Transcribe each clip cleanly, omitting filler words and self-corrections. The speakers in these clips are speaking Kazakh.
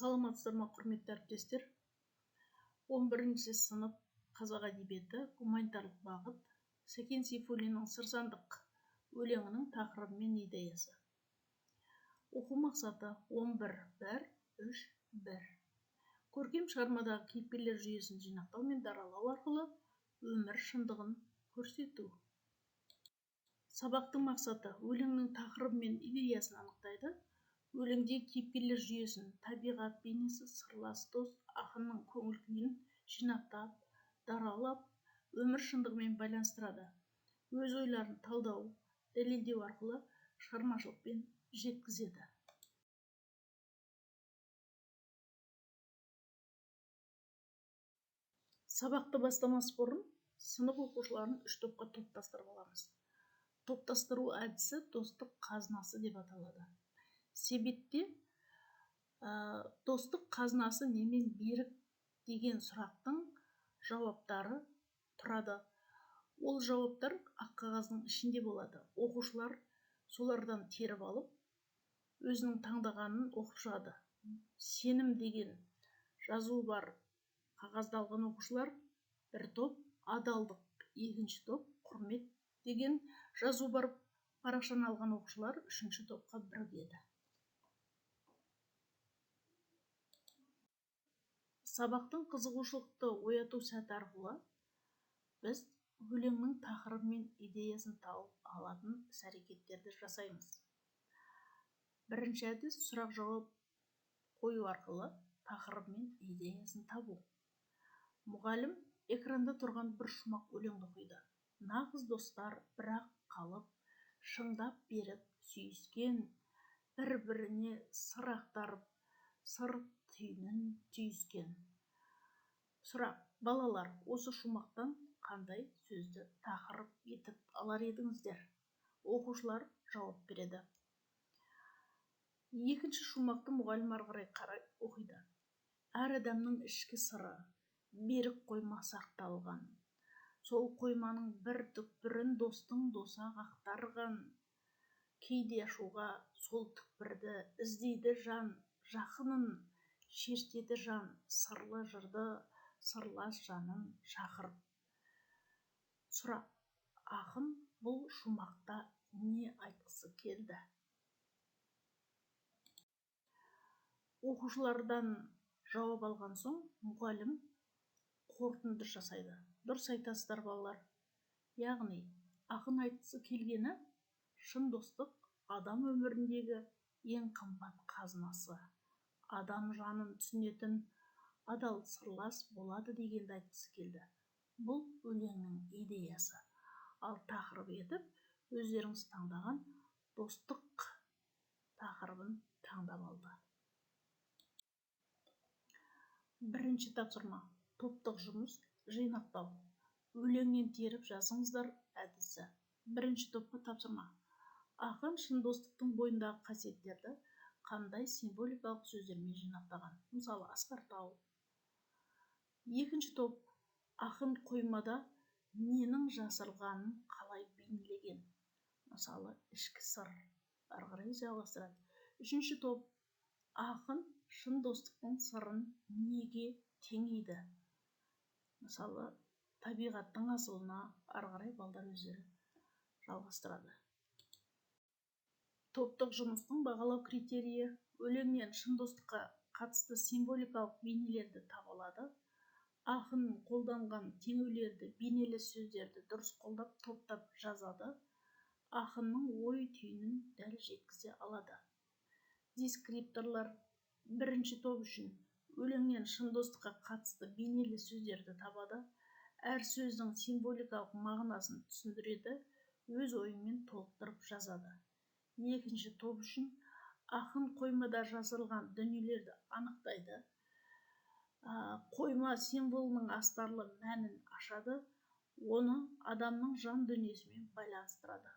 Саламатсыздар ма, құрметті әріптестер? 11-ші сынып қазақ әдебиеті гуманитарлық бағыт Сәкен Сейфуллиннің Сырсандық өлеңінің тақырыбы мен идеясы. Оқу мақсаты 11.1.3.1. Көркем шығармадағы кейіпкерлер жүйесін жинақтау мен даралау арқылы өмір шындығын көрсету. Сабақтың мақсаты өлеңнің тақырыбы мен идеясын анықтайды. Өлеңде кейіпкерлер жүйесін, табиғат бейнесі, сырлас дос, ақынның көңіл күйін жинақтап, даралап, өмір шындығымен байланыстырады. Өз ойларын талдау, дәлелдеу арқылы шығармашылықпен жеткізеді. Сабақты бастамас бұрын сынып оқушыларын 3 топқа топтастырып аламыз. Топтастыру әдісі достық қазынасы деп аталады. Себетте достық қазынасы немен берік деген сұрақтың жауаптары тұрады. Ол жауаптар ақ қағаздың ішінде болады. Оқушылар солардан теріп алып, өзінің таңдағанын оқып шығады. Сенім деген жазуы бар қағазды алған оқушылар бір топ, адалдық екінші топ, құрмет деген жазу бар парақшаны алған оқушылар үшінші топқа бірігеді. Сабақтың қызығушылықты ояту сәті арқылы біз өлеңнің тақырыбы мен идеясын тауып алатын іс-әрекеттерді жасаймыз. Бірінші әдіс сұрақ-жауап қою арқылы тақырыбы мен идеясын табу. Мұғалім экранда тұрған бір шумақ өлеңді оқиды. Нағыз достар бірақ қалып, шыңдап беріп сүйіскен, бір-біріне сыр ақтарып, сыр түйінін түйіскен. Сұрақ: балалар, осы шумақтан қандай сөзді тақырып етіп алар едіңіздер? Оқушылар жауап береді. Екінші шумақты мұғалім ары қарай оқиды. Әр адамның ішкі сыры, берік қойма сақталған. Сол қойманың бір түкпірін достың досақ ақтарған. Кейде ашуға сол түкпірді іздейді жан, жақынын шертеді жан, сырлы жырды, сырлас жанын шақырып. Сұрақ: ақын бұл шумақта не айтқысы келді? Оқушылардан жауап алған соң, мұғалім қорытынды жасайды. Дұрыс айтасыздар балалар. Яғни, ақын айтқысы келгені шын достық адам өміріндегі ең қымбат қазынасы. Адам жанын түсінетін адал сырлас болады дегенді айтқысы келді. Бұл өлеңнің идеясы. Ал тақырып етіп өздеріңіз таңдаған достық тақырыбын таңдап алды. Бірінші тапсырма: топтық жұмыс жинақтау. Өлеңнен теріп жазыңыздар әдісі. Бірінші топқа тапсырма: ақын шын достықтың бойындағы қасиеттерді қандай символикалық сөздермен жинақтаған? Мысалы, асқар тау. Екінші топ: ақын қоймада ненің жасырылғанын қалай бейнелеген? Мысалы, ішкі сыр. Ары қарай жалғастырады. Үшінші топ: ақын шын достықтың сырын неге теңейді? Мысалы, табиғаттың асылына. Ары қарай балдар өздері жалғастырады. Топтық жұмыстың бағалау критерийі: өлеңнен шын достыққа қатысты символикалық бейнелерді таба алады. Ақын қолданған теңеулерді, бейнелі сөздерді дұрыс қолдап, топтап жазады. Ақынның ой түйінін дәл жеткізе алады. Дескрипторлар: бірінші топ үшін өлеңнен шын достыққа қатысты бейнелі сөздерді табады. Әр сөздің символикалық мағынасын түсіндіреді, өз ойымен толықтырып жазады. Екінші топ үшін ақын қоймада жасырылған дүниелерді анықтайды. Қойма символының астарлы мәнін ашады, оны адамның жан дүниесімен байланыстырады.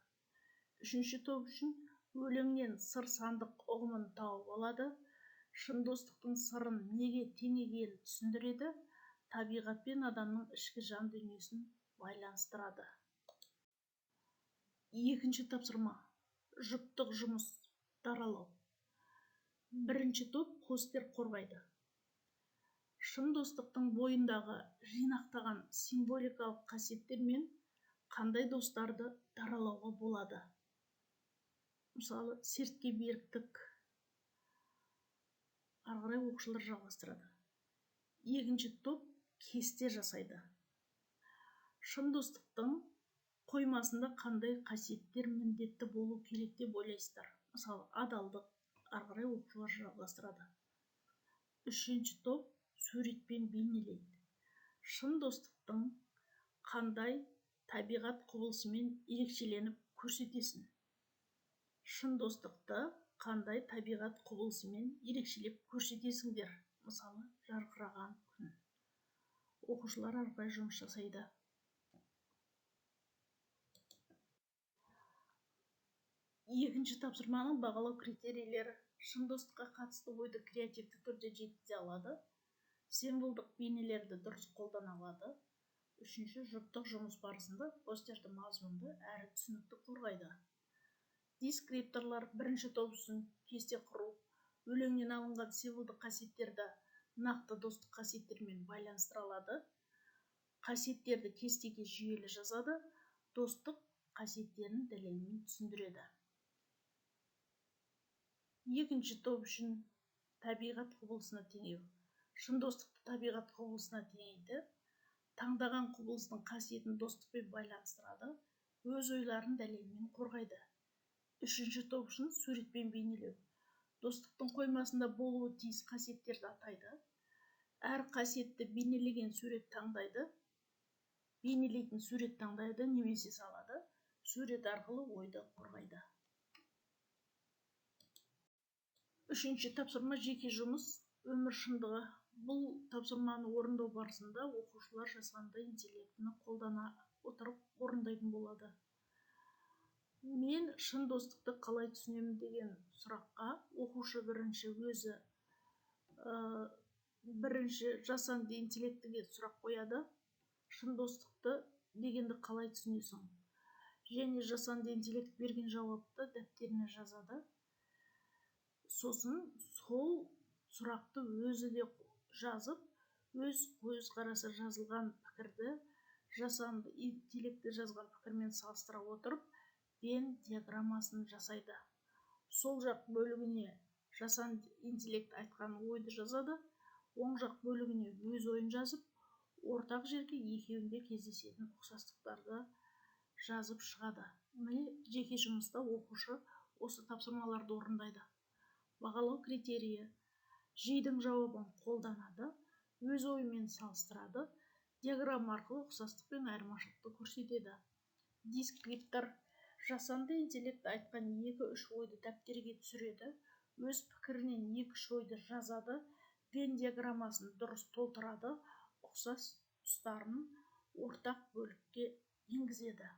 Үшінші топ үшін өлеңнен сыр сандық ұғымын тауып алады, шын достықтың сырын неге теңегенін түсіндіреді, табиғат пен адамның ішкі жан дүниесін байланыстырады. Екінші тапсырма: жұптық жұмыс даралау. Бірінші топ постер қорғайды. Шын достықтың бойындағы жинақтаған символикалық қасиеттермен қандай достарды даралауға болады? Мысалы, сертке беріктік. Ары қарай оқушылар жалғастырады. Екінші топ кесте жасайды. Шын достықтың қоймасында қандай қасиеттер міндетті болу керек деп ойлайсыздар? Мысалы, адалдық. Ары қарай оқушылар жалғастырады. Үшінші топ суретпен бейнелейді. Шын достықтың қандай табиғат құбылысымен ерекшеленіп көрсетесің? Шын достықты қандай табиғат құбылысымен ерекшелеп көрсетесіңдер? Мысалы, жарқыраған күн. Оқушылар ары қарай жұмыс жасайды. Екінші тапсырманың бағалау критерийлері: шын достыққа қатысты ойды креативті түрде жеткізе алады, символдық бейнелерді дұрыс қолдана алады. Үшінші, жұптық жұмыс барысында постерді мазмұнды әрі түсінікті қорғайды. Дескрипторлар: бірінші топ үшін кесте құру, өлеңнен алынған символдық қасиеттерді нақты достық қасиеттермен байланыстыра алады. Қасиеттерді кестеге жүйелі жазады, достық қасиеттерін дәлелмен түсіндіреді. Екінші топ үшін табиғат құбылысына теңеу. Шын достықты табиғат құбылысына теңейді, таңдаған құбылыстың қасиетін достықпен байланыстырады, өз ойларын дәлелмен қорғайды. Үшінші топ үшін суретпен бейнелеу. Достықтың қоймасында болуы тиіс қасиеттерді атайды, әр қасиетті бейнелейтін сурет таңдайды немесе салады, сурет арқылы ойды қорғайды. Үшінші тапсырма жеке жұмыс, өмір шындығы. Бұл тапсырманы орындау барысында оқушылар жасанды интеллектіні қолдана отырып орындайтын болады. Мен шын достықты қалай түсінемін деген сұраққа оқушы бірінші жасанды интеллектіге сұрақ қояды. Шын достықты дегенді қалай түсінесің? Және жасанды интеллект берген жауапты дәптеріне жазады. Сосын сол сұрақты өзі де жазып, өз көзқарасы жазылған пікірді жасанды интеллекті жазған пікірмен салыстыра отырып, Венн диаграммасын жасайды. Сол жақ бөлігіне жасанды интеллект айтқан ойды жазады, оң жақ бөлігіне өз ойын жазып, ортақ жерге екеуінде кездесетін ұқсастықтарды жазып шығады. Міне жеке жұмыста оқушы осы тапсырмаларды орындайды. Бағалау критерийі: жидің жауабын қолданады, өз ойымен салыстырады, диаграмма арқылы ұқсастық пен айырмашылықты көрсетеді. Дескриптор: жасанды интеллект айтқан 2-3 ойды дәптерге түсіреді, өз пікірінен 2-3 ойды жазады, Венн диаграммасын дұрыс толтырады, ұқсас тұстарын ортақ бөлікке енгізеді.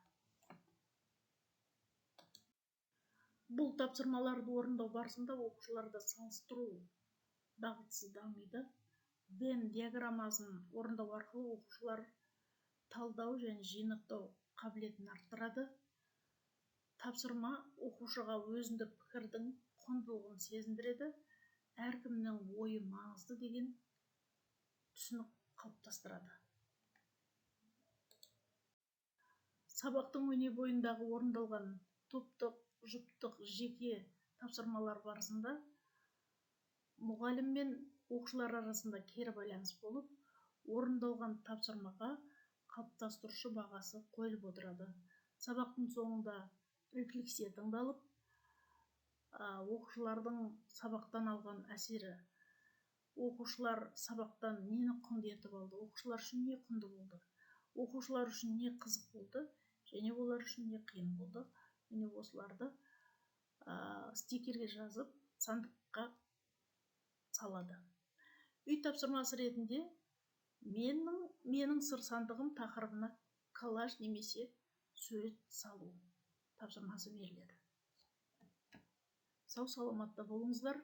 Бұл тапсырмаларды орындау барысында оқушыларда салыстыру дағдысы дамиды. Венн диаграммасын орындау арқылы оқушылар талдау және жинақтау қабілетін арттырады. Тапсырма оқушыға өзіндік пікірдің құндылығын сезіндіреді, әркімнің ойы маңызды деген түсінік қалыптастырады. Сабақтың өне бойындағы орындалған топтық, жұптық, жеке тапсырмалар барысында мұғалім мен оқушылар арасында кері байланыс болып, орындалған тапсырмаға қалыптастырушы бағасы қойылып отырады. Сабақтың соңында рефлексия тыңдалып, оқушылардың сабақтан алған әсері, оқушылар сабақтан нені құнды етіп алды, оқушылар үшін не құнды болды, оқушылар үшін не қызық болды, және олар үшін не қиын болды. Міне осыларды стикерге жазып, сандыққа салады. Үй тапсырмасы ретінде менің сыр сандығым тақырыбына коллаж немесе сурет салу тапсырмасы беріледі. Сау саламатта болыңыздар.